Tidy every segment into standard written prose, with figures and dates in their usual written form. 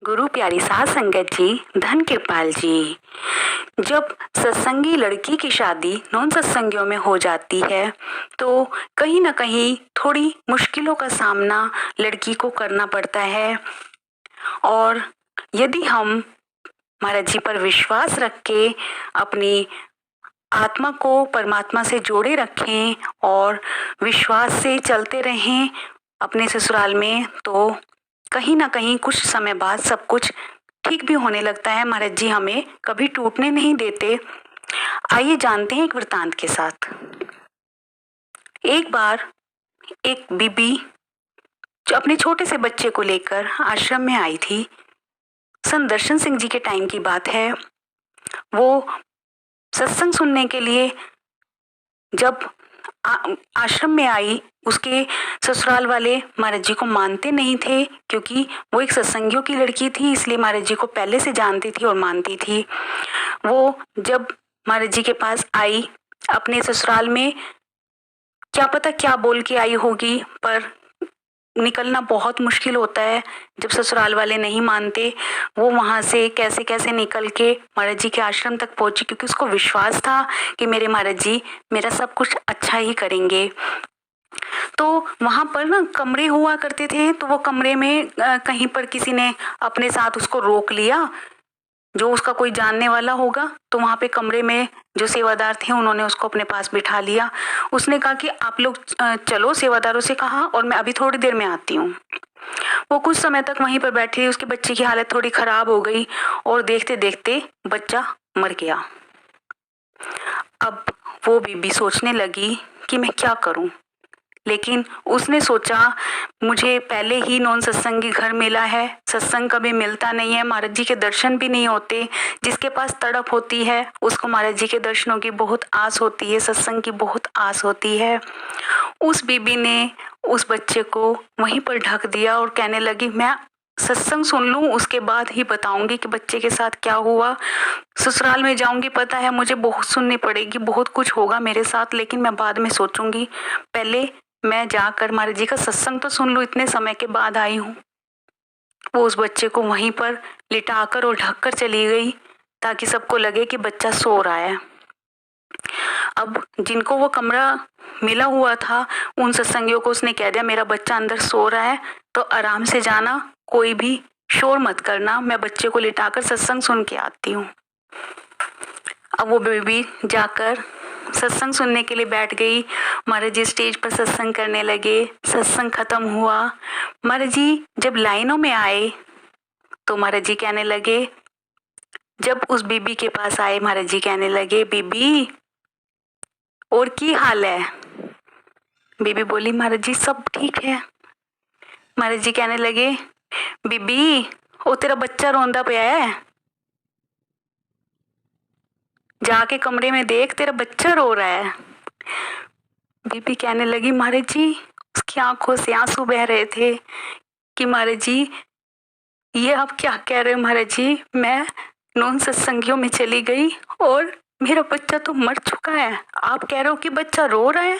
गुरु प्यारी साध संगत जी, धन कृपाल जी। जब सत्संगी लड़की की शादी नॉन सत्संगियों में हो जाती है तो कहीं ना कहीं थोड़ी मुश्किलों का सामना लड़की को करना पड़ता है। और यदि हम महाराज जी पर विश्वास रख के अपनी आत्मा को परमात्मा से जोड़े रखें और विश्वास से चलते रहें अपने ससुराल में, तो कहीं ना कहीं कुछ समय बाद सब कुछ ठीक भी होने लगता है। महाराज जी हमें कभी टूटने नहीं देते। आइए जानते हैं एक वृतांत के साथ। एक बार एक बीबी जो अपने छोटे से बच्चे को लेकर आश्रम में आई थी, सन दर्शन सिंह जी के टाइम की बात है। वो सत्संग सुनने के लिए जब आश्रम में आई, उसके ससुराल वाले महाराज जी को मानते नहीं थे क्योंकि वो एक सत्संगियों की लड़की थी, इसलिए महाराज जी को पहले से जानती थी और मानती थी। वो जब महाराज जी के पास आई अपने ससुराल में, क्या पता क्या बोल के आई होगी, पर निकलना बहुत मुश्किल होता है जब ससुराल वाले नहीं मानते। वो वहां से कैसे कैसे निकल के महाराज जी के आश्रम तक पहुंची, क्योंकि उसको विश्वास था कि मेरे महाराज जी मेरा सब कुछ अच्छा ही करेंगे। तो वहां पर ना कमरे हुआ करते थे, तो वो कमरे में कहीं पर किसी ने अपने साथ उसको रोक लिया, जो उसका कोई जानने वाला होगा। तो वहां पे कमरे में जो सेवादार थे उन्होंने उसको अपने पास बिठा लिया। उसने कहा कि आप लोग चलो, सेवादारों से कहा, और मैं अभी थोड़ी देर में आती हूँ। वो कुछ समय तक वहीं पर बैठी, उसके बच्चे की हालत थोड़ी खराब हो गई और देखते देखते बच्चा मर गया। अब वो बीबी सोचने लगी कि मैं क्या करूं, लेकिन उसने सोचा मुझे पहले ही नॉन सत्संगी घर मिला है, सत्संग कभी मिलता नहीं है, महाराज जी के दर्शन भी नहीं होते। जिसके पास तड़प होती है उसको महाराज जी के दर्शनों की बहुत आस होती है, सत्संग की बहुत आस होती है। उस बीबी ने उस बच्चे को वहीं पर ढक दिया और कहने लगी मैं सत्संग सुन लूं, उसके बाद ही बताऊंगी कि बच्चे के साथ क्या हुआ। ससुराल में जाऊंगी, पता है मुझे बहुत सुननी पड़ेगी, बहुत कुछ होगा मेरे साथ, लेकिन मैं बाद में सोचूंगी, पहले मैं जाकर महाराज जी का सत्संग तो सुन लूं, इतने समय के बाद आई हूँ। वो उस बच्चे को वहीं पर लिटाकर और ढककर चली गई ताकि सबको लगे कि बच्चा सो रहा है। अब जिनको वो कमरा मिला हुआ था उन सत्संगियों को उसने कह दिया मेरा बच्चा अंदर सो रहा है, तो आराम से जाना, कोई भी शोर मत करना, मैं बच्चे को लिटाकर सत्संग सुन के आती हूँ। अब वो बेबी जाकर सत्संग सुनने के लिए बैठ गई। महाराज जी स्टेज पर सत्संग करने लगे। सत्संग खत्म हुआ, महाराज जी जब लाइनों में आए तो महाराज जी कहने लगे, जब उस बीबी के पास आए महाराज जी कहने लगे बीबी और की हाल है। बीबी बोली महाराज जी सब ठीक है। महाराज जी कहने लगे बीबी वो तेरा बच्चा रोंदा पिया है, जाके कमरे में देख तेरा बच्चा रो रहा है। बीबी कहने लगी महाराज जी, उसकी आंखों से आंसू बह रहे थे कि महाराज जी ये आप क्या कह रहे हो महाराज जी, मैं नॉन सत्संगियों में चली गई और मेरा बच्चा तो मर चुका है, आप कह रहे हो कि बच्चा रो रहा है।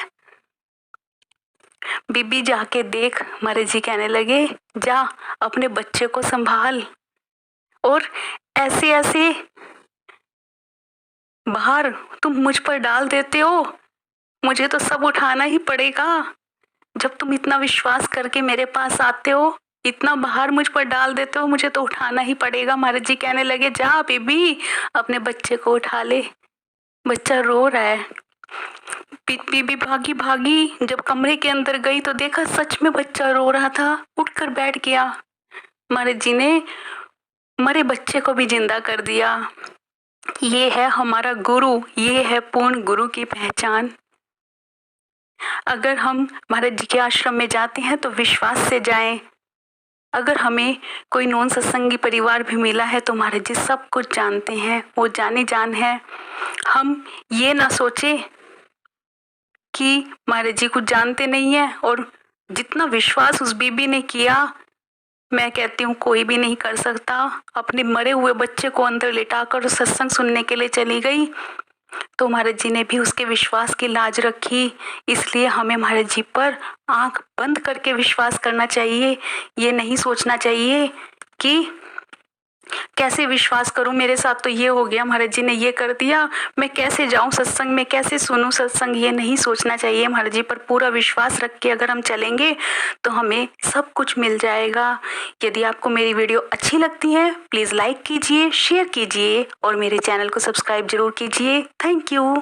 बीबी जाके देख, महाराज जी कहने लगे जा अपने बच्चे को संभाल, और ऐसे ऐसे बाहर तुम मुझ पर डाल देते हो, मुझे तो सब उठाना ही पड़ेगा। जब तुम इतना विश्वास करके मेरे पास आते हो, इतना बाहर मुझ पर डाल देते हो, मुझे तो उठाना ही पड़ेगा। महाराज जी कहने लगे जा बीबी अपने बच्चे को उठा ले, बच्चा रो रहा है। बीबी भागी भागी जब कमरे के अंदर गई तो देखा सच में बच्चा रो रहा था, उठकर बैठ गया। महाराज जी ने मरे बच्चे को भी जिंदा कर दिया। ये है हमारा गुरु, ये है पूर्ण गुरु की पहचान। अगर हम महाराज जी के आश्रम में जाते हैं तो विश्वास से जाएं। अगर हमें कोई नॉन सत्संगी परिवार भी मिला है तो महाराज जी सब कुछ जानते हैं, वो जानी जान है। हम ये ना सोचे कि महाराज जी कुछ जानते नहीं है, और जितना विश्वास उस बीबी ने किया, मैं कहती हूँ कोई भी नहीं कर सकता। अपने मरे हुए बच्चे को अंदर लिटाकर सत्संग सुनने के लिए चली गई, तो महाराज जी ने भी उसके विश्वास की लाज रखी। इसलिए हमें महाराज जी पर आंख बंद करके विश्वास करना चाहिए। ये नहीं सोचना चाहिए कि कैसे विश्वास करूं, मेरे साथ तो ये हो गया, महाराज जी ने ये कर दिया, मैं कैसे जाऊं सत्संग में, कैसे सुनूं सत्संग। ये नहीं सोचना चाहिए महाराज जी, पर पूरा विश्वास रख के अगर हम चलेंगे तो हमें सब कुछ मिल जाएगा। यदि आपको मेरी वीडियो अच्छी लगती है प्लीज़ लाइक कीजिए, शेयर कीजिए और मेरे चैनल को सब्सक्राइब जरूर कीजिए। Thank you.